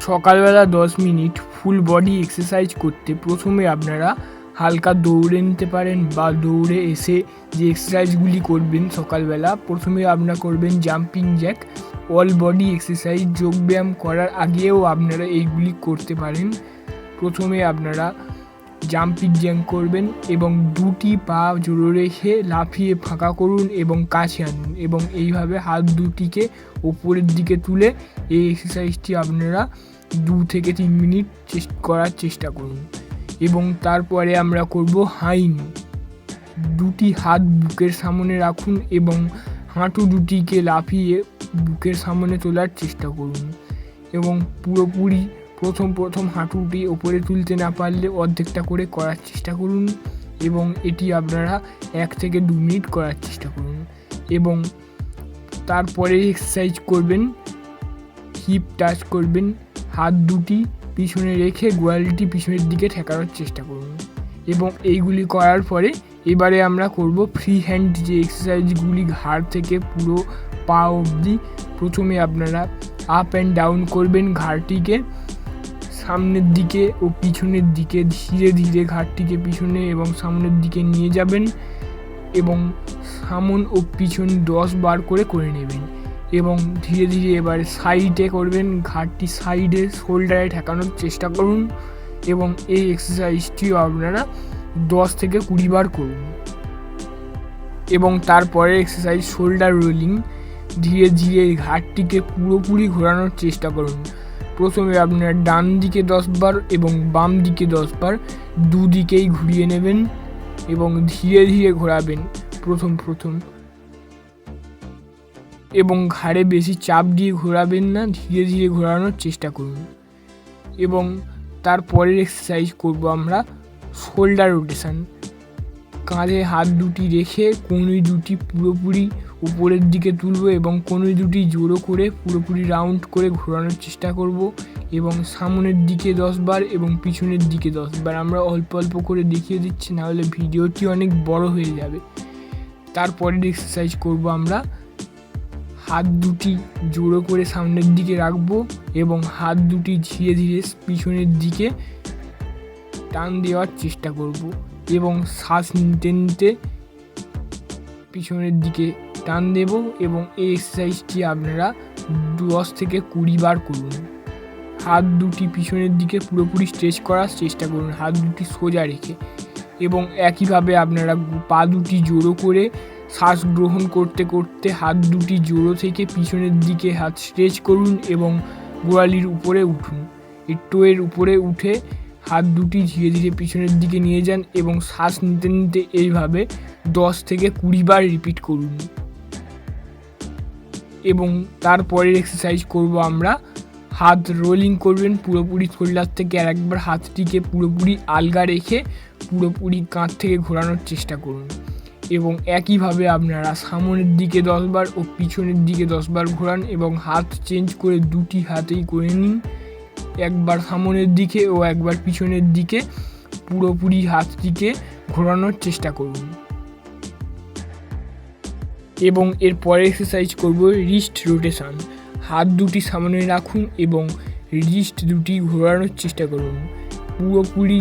সকালবেলা 10 minute full body exercise করতে প্রথমে আপনারা হালকা দৌড়ে নিতে পারেন, বা দৌড়ে এসে যে এক্সারসাইজগুলি করবেন সকালবেলা, প্রথমে আপনারা করবেন jumping Jack. All body exercise যোগব্যায়াম করার আগেও আপনারা এইগুলি করতে পারেন। প্রথমে আপনারা জাম্পিং জ্যাক করবেন এবং দুটি পা জোড়ো রেখে লাফিয়ে ফাঁকা করুন এবং কাছে আনুন, এবং এইভাবে হাত দুটিকে ওপরের দিকে তুলে এই এক্সারসাইজটি আপনারা 2 থেকে 3 মিনিট করার চেষ্টা করুন। এবং তারপরে আমরা করব হাই নি। দুটি হাত বুকের সামনে রাখুন এবং হাঁটু দুটিকে লাফিয়ে বুকের সামনে তোলার চেষ্টা করুন, এবং পুরোপুরি প্রথম হাঁটুটি ওপরে তুলতে না পারলে অর্ধেকটা করে করার চেষ্টা করুন, এবং এটি আপনারা 1 থেকে 2 মিনিট করার চেষ্টা করুন। এবং তারপরে এক্সারসাইজ করবেন হিপ টাচ করবেন, হাত দুটি পিছনে রেখে গোড়ালিটি পিছনের দিকে ঠেকানোর চেষ্টা করুন। এবং এইগুলি করার পরে এবারে আমরা করব ফ্রি হ্যান্ড যে এক্সারসাইজগুলি ঘাড় থেকে পুরো পা অবধি। প্রথমে আপনারা আপ অ্যান্ড ডাউন করবেন ঘাড়টিকে সামনের দিকে ও পিছনের দিকে, ধীরে ধীরে ঘাড়টিকে পিছনে এবং সামনের দিকে নিয়ে যাবেন এবং সামন ও পিছন 10 বার করে নেবেন। এবং ধীরে ধীরে এবারে সাইডে করবেন, ঘাড়টি সাইডে শোল্ডারে ঠেকানোর চেষ্টা করুন, এবং এই এক্সারসাইজটিও আপনারা 10 থেকে 20 বার করুন। এবং তারপরে এক্সারসাইজ শোল্ডার রোলিং। ধীরে ধীরে ঘাড়টিকে পুরোপুরি ঘোরানোর চেষ্টা করুন। প্রথমে আপনারা ডান দিকে 10 বার এবং বাম দিকে 10 বার দুদিকেই ঘুরিয়ে নেবেন এবং ধীরে ধীরে ঘোরাবেন প্রথম এবং ঘাড়ে বেশি চাপ দিয়ে ঘোরাবেন না, ধীরে ধীরে ঘোরানোর চেষ্টা করুন। এবং তারপরের এক্সারসাইজ করব আমরা শোল্ডার রোটেশন। কাঁধে হাত দুটি রেখে কনুই দুটি পুরোপুরি উপরের দিকে তুলব এবং কনুই দুটি জোড়ো করে পুরোপুরি রাউন্ড করে ঘোরানোর চেষ্টা করব, এবং সামনের দিকে 10 বার এবং পিছনের দিকে 10 বার। আমরা অল্প অল্প করে দেখিয়ে দিচ্ছি, নাহলে ভিডিওটি অনেক বড় হয়ে যাবে। তারপরের এক্সারসাইজ করব আমরা হাত দুটি জোড়ো করে সামনের দিকে রাখবো এবং হাত দুটি ধীরে ধীরে পিছনের দিকে টান দেওয়ার চেষ্টা করব, এবং শ্বাস নিতে নিতে পিছনের দিকে টান দেব। এবং এই এক্সারসাইজটি আপনারা 10 থেকে 20 বার করুন। হাত দুটি পিছনের দিকে পুরোপুরি স্ট্রেচ করার চেষ্টা করুন, হাত দুটি সোজা রেখে। এবং একইভাবে আপনারা পা দুটি জোড়ো করে শ্বাস গ্রহণ করতে করতে হাত দুটি জোড়ো থেকে পিছনের দিকে হাত স্ট্রেচ করুন এবং গোড়ালির উপরে উঠুন। এই টোয়ের উপরে উঠে হাত দুটি ধীরে ধীরে পিছনের দিকে নিয়ে যান এবং শ্বাস নিতে নিতে এইভাবে 10 থেকে 20 বার রিপিট করুন। এবং তারপরের এক্সারসাইজ করব আমরা হাত রোলিং করবেন পুরোপুরি শোল্ডার থেকে, আর একবার হাতটিকে পুরোপুরি আলগা রেখে পুরোপুরি কাঁধ থেকে ঘোরানোর চেষ্টা করুন। এবং একইভাবে আপনারা সামনের দিকে 10 বার ও পিছনের দিকে 10 বার ঘোরান এবং হাত চেঞ্জ করে দুটি হাতেই করে নিন, একবার সামনের দিকে ও একবার পিছনের দিকে পুরোপুরি হাতটিকে ঘোরানোর চেষ্টা করুন। এবং এর পরে এক্সারসাইজ করব রিস্ট রোটেশন। হাত দুটি সামনে রাখুন এবং রিস্ট দুটি ঘোরানোর চেষ্টা করুন, পুরোপুরি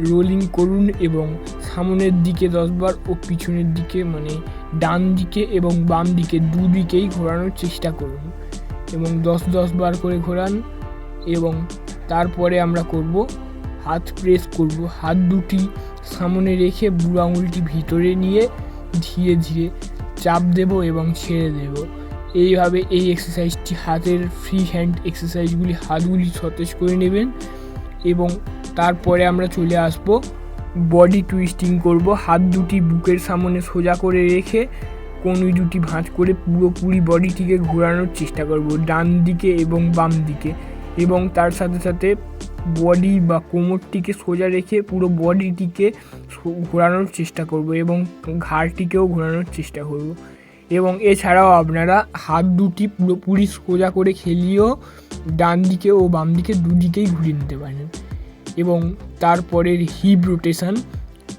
রোলিং করুন এবং সামনের দিকে 10 বার ও পিছনের দিকে মানে ডান দিকে এবং বাম দিকে দুদিকেই ঘোরানোর চেষ্টা করুন এবং 10 বার করে ঘোরান। এবং তারপরে আমরা করব হাত প্রেস করব। হাত দুটি সামনে রেখে বুড়ো আঙুলটি ভিতরে নিয়ে ধীরে ধীরে চাপ দেব এবং ছেড়ে দেব। এইভাবে এই এক্সারসাইজটি হাতের ফ্রি হ্যান্ড এক্সারসাইজগুলি হাতগুলি সতেজ করে নেবেন। এবং তারপরে আমরা চলে আসব বডি টুইস্টিং করব। হাত দুটি বুকের সামনে সোজা করে রেখে কনুই দুটি ভাঁজ করে পুরোপুরি বডিটিকে ঘোরানোর চেষ্টা করব ডান দিকে এবং বাম দিকে, এবং তার সাথে সাথে বডি বা কোমরটিকে সোজা রেখে পুরো বডিটিকে ঘোরানোর চেষ্টা করব এবং ঘাড়টিকেও ঘোরানোর চেষ্টা করব। এবং এছাড়াও আপনারা হাত দুটি পুরোপুরি সোজা করে খেলিয়েও ডান দিকে ও বাম দিকে দুদিকেই ঘুরিয়ে নিতে পারেন। এবং তারপরের হিপ রোটেশন,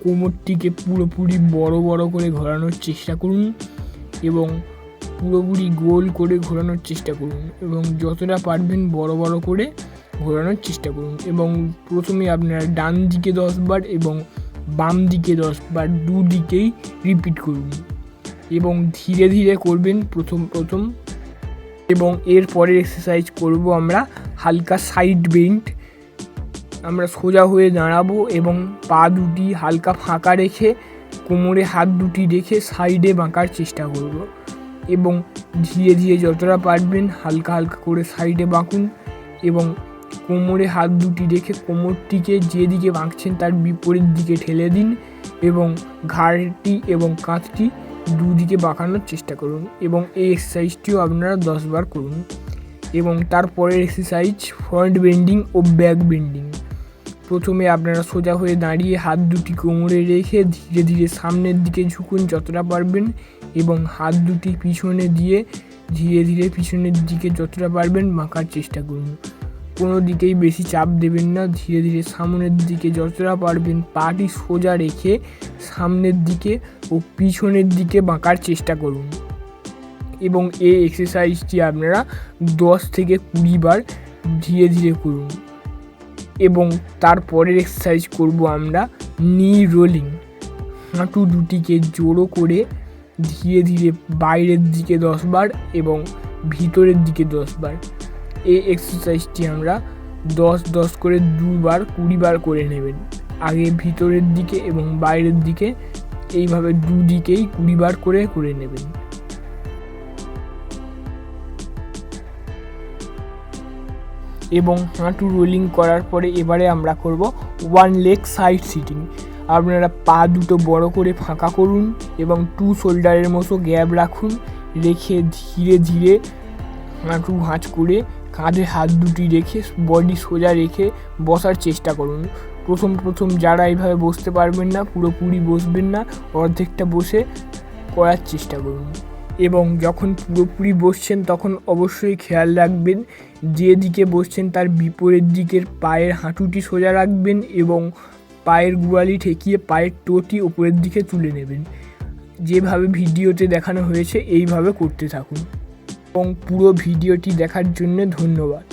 কোমরটিকে পুরোপুরি বড় বড় করে ঘোরানোর চেষ্টা করুন এবং পুরোপুরি গোল করে ঘোরানোর চেষ্টা করুন, এবং যতটা পারবেন বড় বড় করে ঘোরানোর চেষ্টা করুন। এবং প্রথমে আপনারা ডান দিকে 10 বার এবং বাম দিকে 10 বার, দুদিকেই রিপিট করুন এবং ধীরে ধীরে করবেন প্রথম। এবং এর পরের এক্সারসাইজ করব আমরা হালকা সাইড বেন্ড। আমরা সোজা হয়ে দাঁড়াবো এবং পা দুটি হালকা ফাঁকা রেখে কোমরে হাত দুটি রেখে সাইডে বাঁকার চেষ্টা করব এবং ধীরে ধীরে যতটা পারবেন হালকা হালকা করে সাইডে বাঁকুন এবং কোমরে হাত দুটি রেখে কোমরটিকে যেদিকে বাঁকছেন তার বিপরীত দিকে ঠেলে দিন এবং ঘাড়টি এবং কাঁধটি দুদিকে বাঁকানোর চেষ্টা করুন এবং এই এক্সারসাইজটিও আপনারা 10 বার করুন। এবং তারপরের এক্সারসাইজ ফ্রন্ট বেন্ডিং ও ব্যাক বেন্ডিং। প্রথমে আপনারা সোজা হয়ে দাঁড়িয়ে হাত দুটি কোমরে রেখে ধীরে ধীরে সামনের দিকে ঝুঁকুন যতটা পারবেন এবং হাত দুটি পিছনে দিয়ে ধীরে ধীরে পিছনের দিকে যতটা পারবেন বাঁকার চেষ্টা করুন। কোনো দিকেই বেশি চাপ দেবেন না, ধীরে ধীরে সামনের দিকে যতটা পারবেন পাটি সোজা রেখে সামনের দিকে ও পিছনের দিকে বাঁকার চেষ্টা করুন। এবং এই এক্সারসাইজটি আপনারা 10 থেকে 20 বার ধীরে ধীরে করুন। এবং তারপরের এক্সারসাইজ করব আমরা নি রোলিং। হাঁটু দুটিকে জোড়ো করে ধীরে ধীরে বাইরের দিকে 10 বার এবং ভিতরের দিকে 10 বার। এই এক্সারসাইজটি আমরা 10 করে 2 বার 20 বার করে নেবেন। আগে ভিতরের দিকে এবং বাইরের দিকে এইভাবে দুদিকেই 20 বার করে নেবেন। এবং হাঁটু রোলিং করার পরে এবারে আমরা করব 1 লেগ সাইড সিটিং। আপনারা পা দুটো বড় করে ফাঁকা করুন এবং 2 শোল্ডারের মতো গ্যাপ রাখুন, রেখে ধীরে ধীরে হাঁটু ভাঁজ করে কাঁধে হাত দুটি রেখে বডি সোজা রেখে বসার চেষ্টা করুন। প্রথম যারা এইভাবে বসতে পারবেন না, পুরোপুরি বসবেন না, অর্ধেকটা বসে করার চেষ্টা করুন। এবং যখন পুরোপুরি বসছেন তখন অবশ্যই খেয়াল রাখবেন যেদিকে বসছেন তার বিপরীত দিকের পায়ের হাঁটুটি সোজা রাখবেন এবং পায়ের গোড়ালি ঠেকিয়ে পায়ের টোটি উপরের দিকে তুলে নেবেন। যেভাবে ভিডিওতে দেখানো হয়েছে এইভাবে করতে থাকুন। এবং পুরো ভিডিওটি দেখার জন্য ধন্যবাদ।